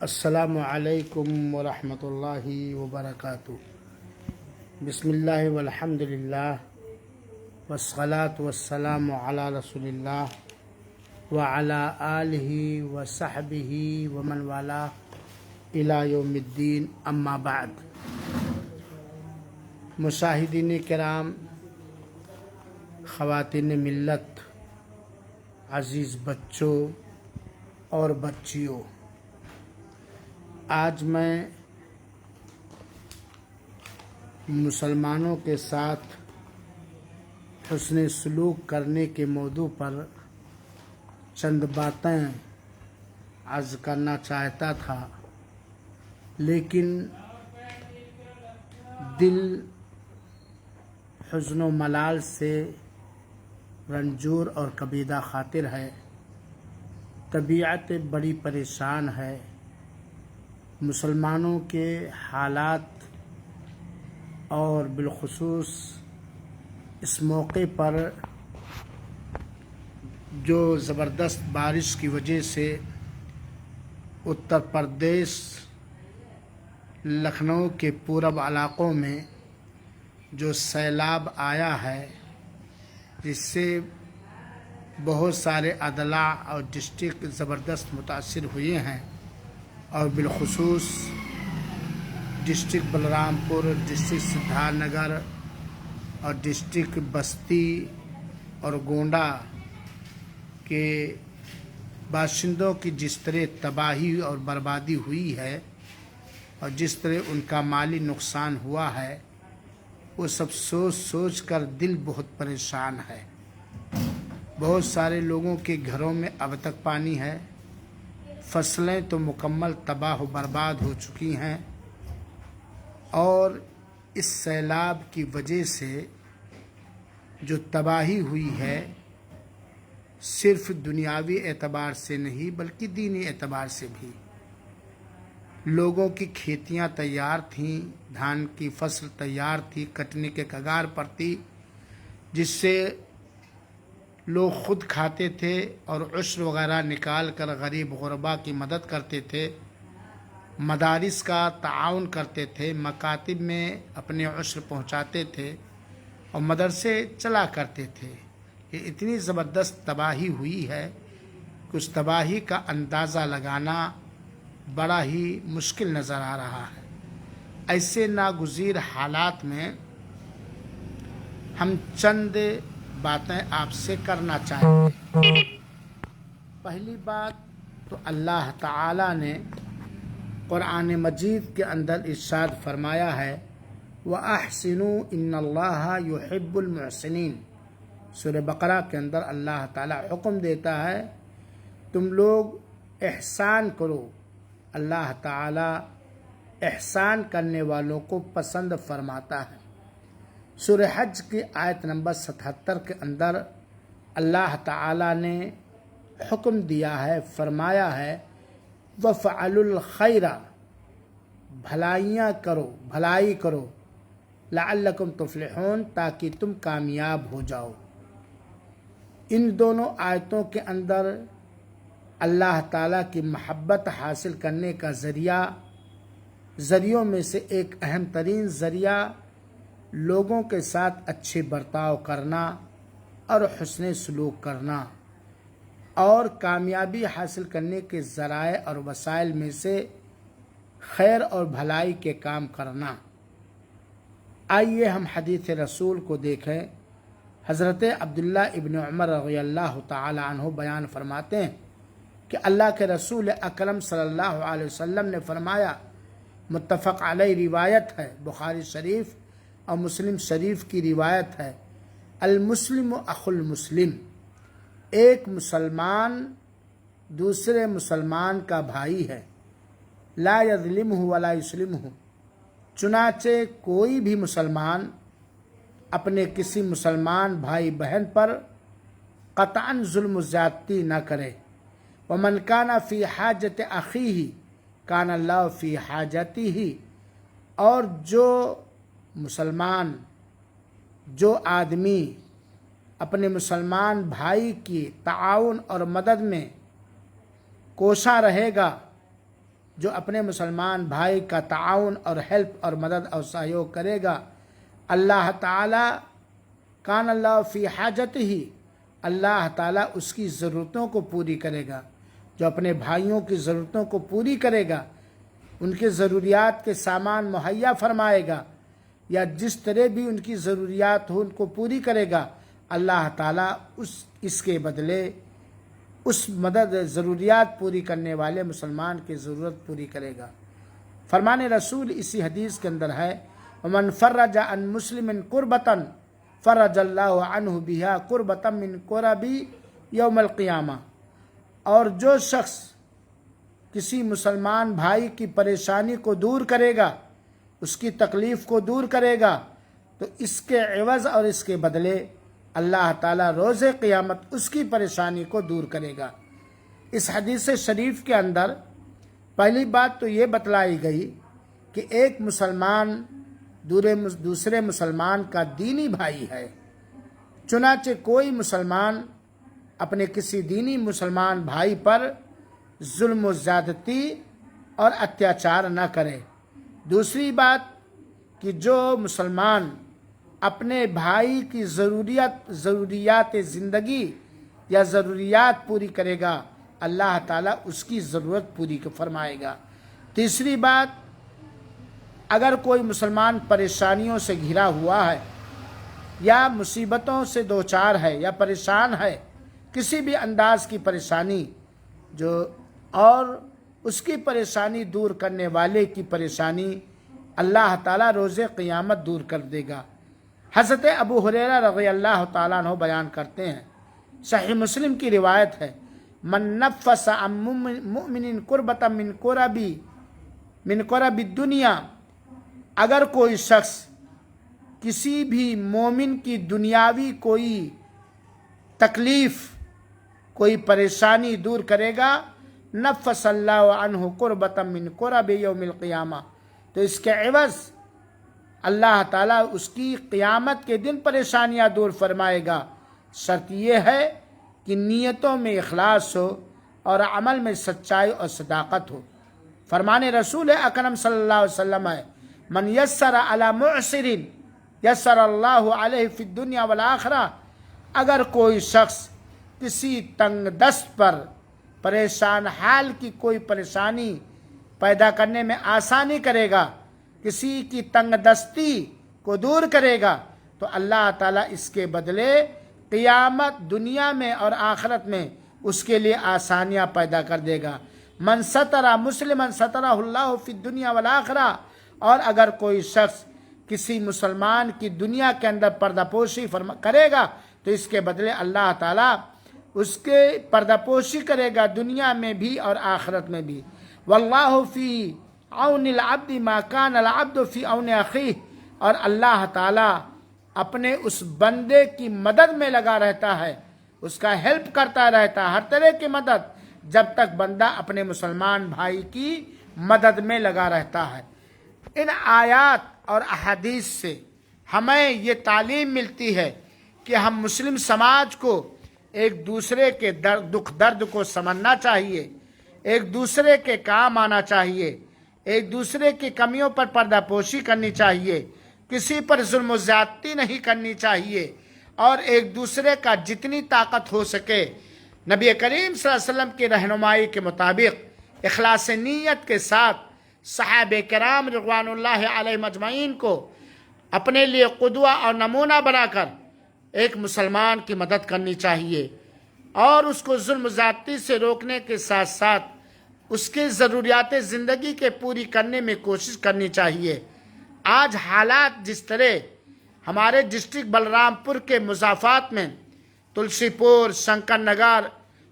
السلام علیکم ورحمۃ اللہ وبرکاتہ۔ بسم اللہ والحمد للہ والصلاة والسلام علی رسول اللہ وعلی آلہ وصحبہ ومن والاہ الی یوم الدین، اما بعد۔ مشاہدین کرام، خواتین ملت، عزیز بچوں اور بچیوں، آج میں مسلمانوں کے ساتھ حسن سلوک کرنے کے موضوع پر چند باتیں عرض کرنا چاہتا تھا، لیکن دل حزن و ملال سے رنجور اور کبیدہ خاطر ہے، طبیعت بڑی پریشان ہے۔ مسلمانوں کے حالات اور بالخصوص اس موقع پر جو زبردست بارش کی وجہ سے اتر پردیش، لکھنؤ کے پورب علاقوں میں جو سیلاب آیا ہے، جس سے بہت سارے اضلاع اور ڈسٹرکٹ زبردست متاثر ہوئے ہیں، اور بالخصوص ڈسٹرکٹ بلرام پور، ڈسٹرکٹ سدھارتھ نگر اور ڈسٹرکٹ بستی اور گونڈہ کے باشندوں کی جس طرح تباہی اور بربادی ہوئی ہے اور جس طرح ان کا مالی نقصان ہوا ہے، وہ سب سوچ سوچ کر دل بہت پریشان ہے۔ بہت سارے لوگوں کے گھروں میں اب تک پانی ہے، فصلیں تو مکمل تباہ و برباد ہو چکی ہیں، اور اس سیلاب کی وجہ سے جو تباہی ہوئی ہے، صرف دنیاوی اعتبار سے نہیں بلکہ دینی اعتبار سے بھی۔ لوگوں کی کھیتیاں تیار تھیں، دھان کی فصل تیار تھی، کٹنے کے کگار پر تھی، جس سے لوگ خود کھاتے تھے اور عشر وغیرہ نکال کر غریب غربا کی مدد کرتے تھے، مدارس کا تعاون کرتے تھے، مکاتب میں اپنے عشر پہنچاتے تھے اور مدرسے چلا کرتے تھے۔ یہ اتنی زبردست تباہی ہوئی ہے کہ اس تباہی کا اندازہ لگانا بڑا ہی مشکل نظر آ رہا ہے۔ ایسے ناگزیر حالات میں ہم چند باتیں آپ سے کرنا چاہتے ہیں۔ پہلی بات تو اللہ تعالی نے قرآن مجید کے اندر ارشاد فرمایا ہے، وَأَحْسِنُوا إِنَّ اللَّهَ يُحِبُّ الْمُحْسِنِينَ۔ سورہ بقرہ کے اندر اللہ تعالی حکم دیتا ہے تم لوگ احسان کرو۔ اللہ تعالی احسان کرنے والوں کو پسند فرماتا ہے۔ سورہ حج کی آیت نمبر 77 کے اندر اللہ تعالی نے حکم دیا ہے، فرمایا ہے، وَفْعَلُوا الْخَيْرَ، بھلائیاں کرو، بھلائی کرو، لَعَلَّكُمْ تُفْلِحُونَ، تاکہ تم کامیاب ہو جاؤ۔ ان دونوں آیتوں کے اندر اللہ تعالیٰ کی محبت حاصل کرنے کا ذریعوں میں سے ایک اہم ترین ذریعہ لوگوں کے ساتھ اچھے برتاؤ کرنا اور حسن سلوک کرنا، اور کامیابی حاصل کرنے کے ذرائع اور وسائل میں سے خیر اور بھلائی کے کام کرنا۔ آئیے ہم حدیث رسول کو دیکھیں۔ حضرت عبداللہ ابن عمر رضی اللہ تعالی عنہ بیان فرماتے ہیں کہ اللہ کے رسول اکرم صلی اللہ علیہ وسلم نے فرمایا، متفق علیہ روایت ہے، بخاری شریف اور مسلم شریف کی روایت ہے، المسلم اخو المسلم، ایک مسلمان دوسرے مسلمان کا بھائی ہے، لا یظلمہ ولا یسلمہ، چنانچہ کوئی بھی مسلمان اپنے کسی مسلمان بھائی بہن پر قطعاً ظلم و زیادتی نہ کرے۔ ومن کان فی حاجت اخیہ کان اللہ فی حاجتہ، اور جو آدمی اپنے مسلمان بھائی کی تعاون اور مدد میں کوشاں رہے گا، جو اپنے مسلمان بھائی کا تعاون اور ہیلپ اور مدد اور سہیوگ کرے گا، اللہ تعالیٰ کان اللہ فی حاجت ہی، اللہ تعالیٰ اس کی ضرورتوں کو پوری کرے گا۔ جو اپنے بھائیوں کی ضرورتوں کو پوری کرے گا، ان کے ضروریات کے سامان مہیا فرمائے گا، یا جس طرح بھی ان کی ضروریات ہو ان کو پوری کرے گا، اللہ تعالیٰ اس کے بدلے اس مدد ضروریات پوری کرنے والے مسلمان کی ضرورت پوری کرے گا۔ فرمان رسول اسی حدیث کے اندر ہے، وَمَنْ فَرَّجَ عَنْ مُسْلِمٍ قُرْبَةً فَرَّجَ اللَّهُ عَنْهُ بِهَا قُرْبَةً مِّن قُرَبِ يَوْمَ الْقِيَامَةِ، اور جو شخص کسی مسلمان بھائی کی پریشانی کو دور کرے گا، اس کی تکلیف کو دور کرے گا، تو اس کے عوض اور اس کے بدلے اللہ تعالیٰ روز قیامت اس کی پریشانی کو دور کرے گا۔ اس حدیث شریف کے اندر پہلی بات تو یہ بتلائی گئی کہ ایک مسلمان دوسرے مسلمان کا دینی بھائی ہے، چنانچہ کوئی مسلمان اپنے کسی دینی مسلمان بھائی پر ظلم و زیادتی اور اتیاچار نہ کرے۔ دوسری بات کہ جو مسلمان اپنے بھائی کی ضروریات زندگی یا ضروریات پوری کرے گا، اللہ تعالیٰ اس کی ضرورت پوری فرمائے گا۔ تیسری بات، اگر کوئی مسلمان پریشانیوں سے گھرا ہوا ہے یا مصیبتوں سے دوچار ہے یا پریشان ہے، کسی بھی انداز کی پریشانی، اور اس کی پریشانی دور کرنے والے کی پریشانی اللہ تعالیٰ روز قیامت دور کر دے گا۔ حضرت ابو ہریرہ رضی اللہ تعالیٰ عنہ بیان کرتے ہیں، صحیح مسلم کی روایت ہے، من نفس عن مؤمن قربۃ من قرب الدنیا، اگر کوئی شخص کسی بھی مومن کی دنیاوی کوئی تکلیف، کوئی پریشانی دور کرے گا، نفس اللہ عنہ قربۃ من قرب یوم القیامہ، تو اس کے عوض اللہ تعالیٰ اس کی قیامت کے دن پریشانیاں دور فرمائے گا۔ شرط یہ ہے کہ نیتوں میں اخلاص ہو اور عمل میں سچائی اور صداقت ہو۔ فرمان رسول اکرم صلی اللہ علیہ وسلم ہے، من یسر علی معسر یسر اللہ علیہ فی الدنیا والآخرہ، اگر کوئی شخص کسی تنگ دست پر پریشان حال کی کوئی پریشانی پیدا کرنے میں آسانی کرے گا، کسی کی تنگ دستی کو دور کرے گا، تو اللہ تعالیٰ اس کے بدلے قیامت دنیا میں اور آخرت میں اس کے لیے آسانیاں پیدا کر دے گا۔ من ستر مسلما سترہ اللہ فی الدنیا والآخرہ، اور اگر کوئی شخص کسی مسلمان کی دنیا کے اندر پردہ پوشی کرے گا، تو اس کے بدلے اللہ تعالیٰ اس کے پردہ پوشی کرے گا دنیا میں بھی اور آخرت میں بھی۔ واللہ فی عون العبد ما کان العبد فی عون اخیہ، اور اللہ تعالیٰ اپنے اس بندے کی مدد میں لگا رہتا ہے، اس کا ہیلپ کرتا رہتا ہے، ہر طرح کی مدد، جب تک بندہ اپنے مسلمان بھائی کی مدد میں لگا رہتا ہے۔ ان آیات اور احادیث سے ہمیں یہ تعلیم ملتی ہے کہ ہم مسلم سماج کو ایک دوسرے کے دکھ درد کو سمجھنا چاہیے، ایک دوسرے کے کام آنا چاہیے، ایک دوسرے کی کمیوں پر پردہ پوشی کرنی چاہیے، کسی پر ظلم و زیادتی نہیں کرنی چاہیے، اور ایک دوسرے کا جتنی طاقت ہو سکے نبی کریم صلی اللہ علیہ وسلم کی رہنمائی کے مطابق اخلاص نیت کے ساتھ صحابہ کرام رضوان اللہ علیہ مجمعین کو اپنے لیے قدوہ اور نمونہ بنا کر ایک مسلمان کی مدد کرنی چاہیے، اور اس کو ظلم و زیادتی سے روکنے کے ساتھ ساتھ اس کے ضروریات زندگی کے پوری کرنے میں کوشش کرنی چاہیے۔ آج حالات جس طرح ہمارے ڈسٹرکٹ بلرام پور کے مضافات میں تلسی پور، شنکر نگر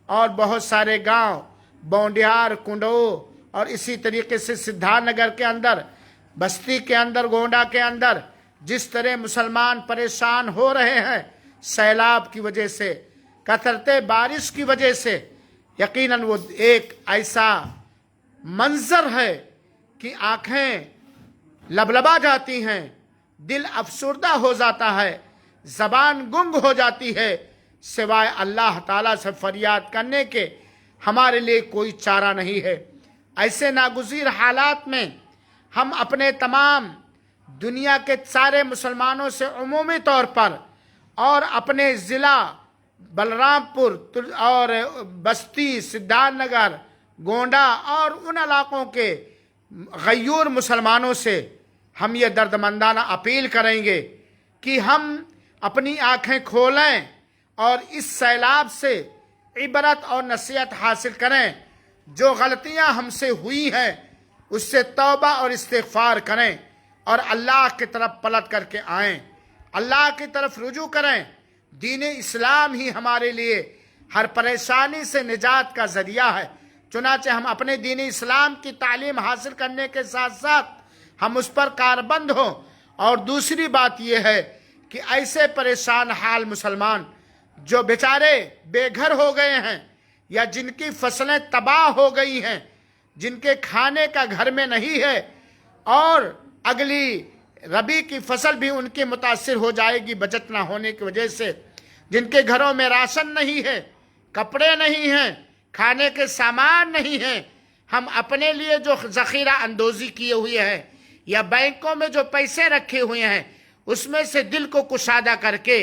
اور بہت سارے گاؤں، بونڈیہار، کنڈو، اور اسی طریقے سے سدھارتھ نگر کے اندر، بستی کے اندر، گونڈا کے اندر جس طرح مسلمان پریشان ہو رہے ہیں سیلاب کی وجہ سے، کثرت بارش کی وجہ سے، یقیناً وہ ایک ایسا منظر ہے کہ آنکھیں لبلبا جاتی ہیں، دل افسردہ ہو جاتا ہے، زبان گنگ ہو جاتی ہے، سوائے اللہ تعالیٰ سے فریاد کرنے کے ہمارے لیے کوئی چارہ نہیں ہے۔ ایسے ناگزیر حالات میں ہم اپنے تمام دنیا کے سارے مسلمانوں سے عمومی طور پر اور اپنے ضلع بلرام پور اور بستی، سدھارتھ نگر، گونڈا اور ان علاقوں کے غیور مسلمانوں سے ہم یہ دردمندانہ اپیل کریں گے کہ ہم اپنی آنکھیں کھولیں اور اس سیلاب سے عبرت اور نصیحت حاصل کریں۔ جو غلطیاں ہم سے ہوئی ہیں اس سے توبہ اور استغفار کریں اور اللہ کی طرف پلٹ کر کے آئیں، اللہ کی طرف رجوع کریں۔ دین اسلام ہی ہمارے لیے ہر پریشانی سے نجات کا ذریعہ ہے، چنانچہ ہم اپنے دین اسلام کی تعلیم حاصل کرنے کے ساتھ ساتھ ہم اس پر کاربند ہوں۔ اور دوسری بات یہ ہے کہ ایسے پریشان حال مسلمان جو بیچارے بے گھر ہو گئے ہیں یا جن کی فصلیں تباہ ہو گئی ہیں، جن کے کھانے کا گھر میں نہیں ہے اور اگلی ربی کی فصل بھی ان کی متاثر ہو جائے گی بچت نہ ہونے کی وجہ سے، جن کے گھروں میں راشن نہیں ہے، کپڑے نہیں ہیں، کھانے کے سامان نہیں ہیں، ہم اپنے لیے جو ذخیرہ اندوزی کیے ہوئے ہیں یا بینکوں میں جو پیسے رکھے ہوئے ہیں اس میں سے دل کو کشادہ کر کے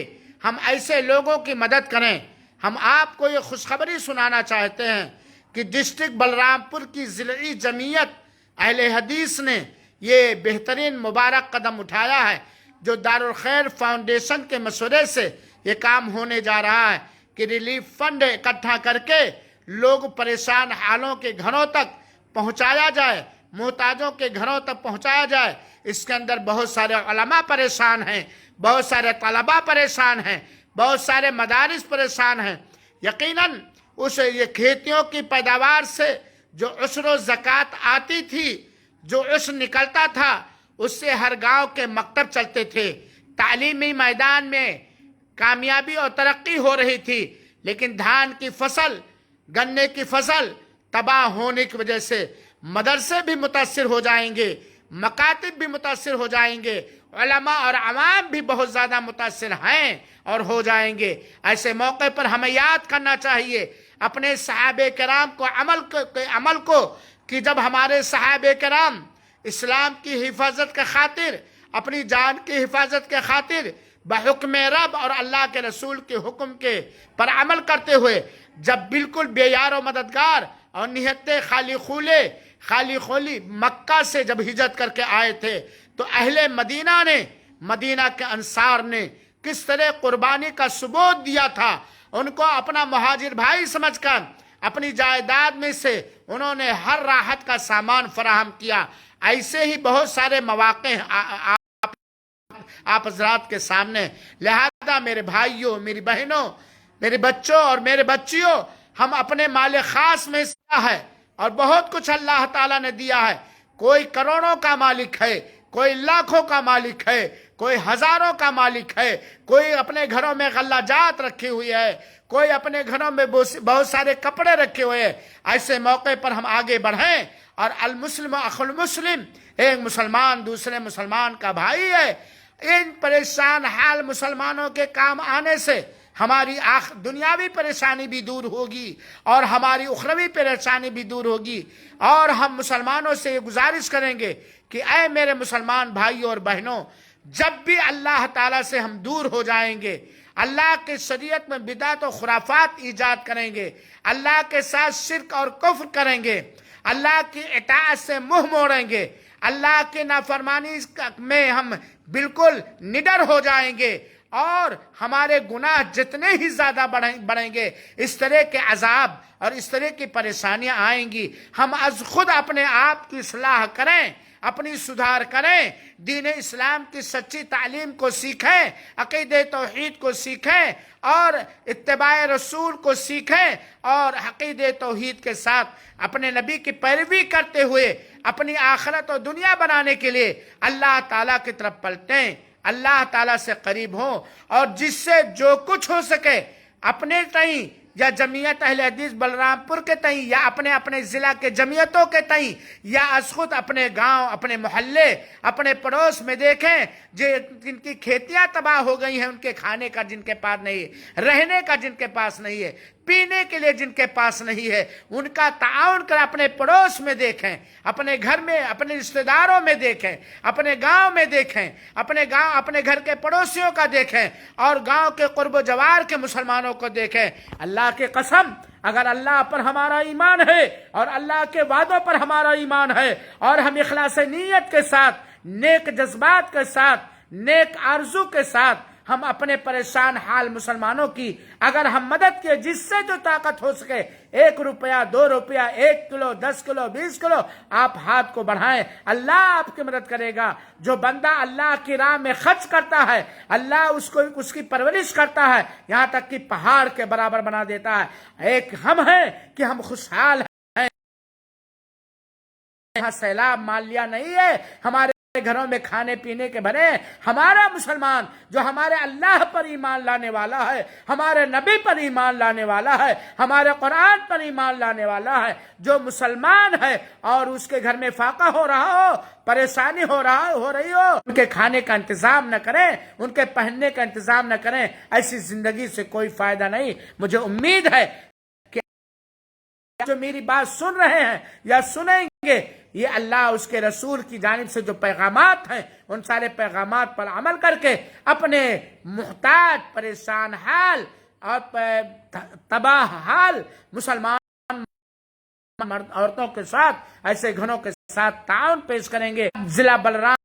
ہم ایسے لوگوں کی مدد کریں۔ ہم آپ کو یہ خوشخبری سنانا چاہتے ہیں کہ ڈسٹرکٹ بلرام پور کی ضلعی جمعیت اہل حدیث نے یہ بہترین مبارک قدم اٹھایا ہے، جو دارالخیر فاؤنڈیشن کے مشورے سے یہ کام ہونے جا رہا ہے کہ ریلیف فنڈ اکٹھا کر کے لوگ پریشان حالوں کے گھروں تک پہنچایا جائے، محتاجوں کے گھروں تک پہنچایا جائے۔ اس کے اندر بہت سارے علماء پریشان ہیں، بہت سارے طلباء پریشان ہیں، بہت سارے مدارس پریشان ہیں۔ یقیناً یہ کھیتیوں کی پیداوار سے جو عشر و زکوٰۃ آتی تھی، جو عشر نکلتا تھا، اس سے ہر گاؤں کے مکتب چلتے تھے، تعلیمی میدان میں کامیابی اور ترقی ہو رہی تھی، لیکن دھان کی فصل، گنے کی فصل تباہ ہونے کی وجہ سے مدرسے بھی متاثر ہو جائیں گے، مکاتب بھی متاثر ہو جائیں گے، علماء اور عوام بھی بہت زیادہ متاثر ہیں اور ہو جائیں گے۔ ایسے موقع پر ہمیں یاد کرنا چاہیے اپنے صحابہ کرام کو عمل کو کہ جب ہمارے صحابہ کرام اسلام کی حفاظت کے خاطر، اپنی جان کی حفاظت کے خاطر بحکم رب اور اللہ کے رسول کے حکم کے پر عمل کرتے ہوئے جب بالکل بے یار و مددگار اور نہتے خالی خولی مکہ سے جب ہجرت کر کے آئے تھے تو اہل مدینہ نے، مدینہ کے انصار نے کس طرح قربانی کا ثبوت دیا تھا، ان کو اپنا مہاجر بھائی سمجھ کر اپنی جائیداد میں سے انہوں نے ہر راحت کا سامان فراہم کیا۔ ایسے ہی بہت سارے مواقع آپ حضرات کے سامنے، لہذا میرے بھائیوں، میری بہنوں، میرے بچوں اور میرے بچیوں، ہم اپنے مال خاص میں دیا ہے اور بہت کچھ اللہ تعالیٰ نے دیا ہے۔ کوئی کروڑوں کا مالک ہے، کوئی لاکھوں کا مالک ہے، کوئی ہزاروں کا مالک ہے، کوئی اپنے گھروں میں غلہ جات رکھی ہوئی ہے، کوئی اپنے گھروں میں بہت سارے کپڑے رکھے ہوئے ہیں۔ ایسے موقع پر ہم آگے بڑھیں اور المسلم اخو المسلم، ایک مسلمان دوسرے مسلمان کا بھائی ہے۔ ان پریشان حال مسلمانوں کے کام آنے سے ہماری دنیاوی پریشانی بھی دور ہوگی اور ہماری اخروی پریشانی بھی دور ہوگی۔ اور ہم مسلمانوں سے یہ گزارش کریں گے کہ اے میرے مسلمان بھائیوں اور بہنوں، جب بھی اللہ تعالیٰ سے ہم دور ہو جائیں گے، اللہ کے شریعت میں بدعت و خرافات ایجاد کریں گے، اللہ کے ساتھ شرک اور کفر کریں گے، اللہ کی اطاعت سے منہ موڑیں گے، اللہ کی نافرمانی میں ہم بالکل نڈر ہو جائیں گے اور ہمارے گناہ جتنے ہی زیادہ بڑھیں گے، اس طرح کے عذاب اور اس طرح کی پریشانیاں آئیں گی۔ ہم از خود اپنے آپ کی اصلاح کریں، اپنی سدھار کریں، دین اسلام کی سچی تعلیم کو سیکھیں، عقیدہ توحید کو سیکھیں اور اتباع رسول کو سیکھیں اور عقیدہ توحید کے ساتھ اپنے نبی کی پیروی کرتے ہوئے اپنی آخرت و دنیا بنانے کے لیے اللہ تعالیٰ کی طرف پلٹیں، اللہ تعالیٰ سے قریب ہوں اور جس سے جو کچھ ہو سکے اپنے تئیں یا جمعیت اہل حدیث بلرام پور کے تئیں یا اپنے ضلع کے جمعیتوں کے تئیں یا از خود اپنے گاؤں، اپنے محلے، اپنے پڑوس میں دیکھیں جن کی کھیتیاں تباہ ہو گئی ہیں، ان کے کھانے کا جن کے پاس نہیں ہے، رہنے کا جن کے پاس نہیں ہے، پینے کے لیے جن کے پاس نہیں ہے ان کا تعاون کر اپنے پڑوس میں دیکھیں، اپنے گھر میں، اپنے رشتہ داروں میں دیکھیں، اپنے گاؤں میں دیکھیں، اپنے گھر کے پڑوسیوں کا دیکھیں اور گاؤں کے قرب و جوار کے مسلمانوں کو دیکھیں۔ اللہ کی قسم، اگر اللہ پر ہمارا ایمان ہے اور اللہ کے وعدوں پر ہمارا ایمان ہے اور ہم اخلاص نیت کے ساتھ، نیک جذبات کے ساتھ، نیک آرزو کے ساتھ ہم اپنے پریشان حال مسلمانوں کی اگر ہم مدد کے جس سے جو طاقت ہو سکے، 1 روپیہ 2 روپیہ 1 کلو 10 کلو 20 کلو آپ ہاتھ کو بڑھائیں، اللہ آپ کی مدد کرے گا۔ جو بندہ اللہ کی راہ میں خرچ کرتا ہے، اللہ اس کی پرورش کرتا ہے، یہاں تک کہ پہاڑ کے برابر بنا دیتا ہے۔ ایک ہم ہیں کہ ہم خوشحال ہیں، یہاں سیلاب مالیہ نہیں ہے، ہمارے گھروں میں کھانے پینے کے بھرے۔ ہمارا مسلمان جو ہمارے اللہ پر ایمان لانے والا ہے، ہمارے نبی پر ایمان لانے والا ہے، ہمارے قرآن پر ایمان لانے والا ہے، جو مسلمان ہے اور اس کے گھر میں فاقہ ہو رہا ہو، پریشانی ہو رہی ہو، ان کے کھانے کا انتظام نہ کریں، ان کے پہننے کا انتظام نہ کریں، ایسی زندگی سے کوئی فائدہ نہیں۔ مجھے امید ہے کہ جو میری بات سن رہے ہیں یا سنیں گے، یہ اللہ اس کے رسول کی جانب سے جو پیغامات ہیں ان سارے پیغامات پر عمل کر کے اپنے محتاج، پریشان حال اور تباہ حال مسلمان مرد عورتوں کے ساتھ، ایسے گھروں کے ساتھ تعاون پیش کریں گے۔ ضلع بلرام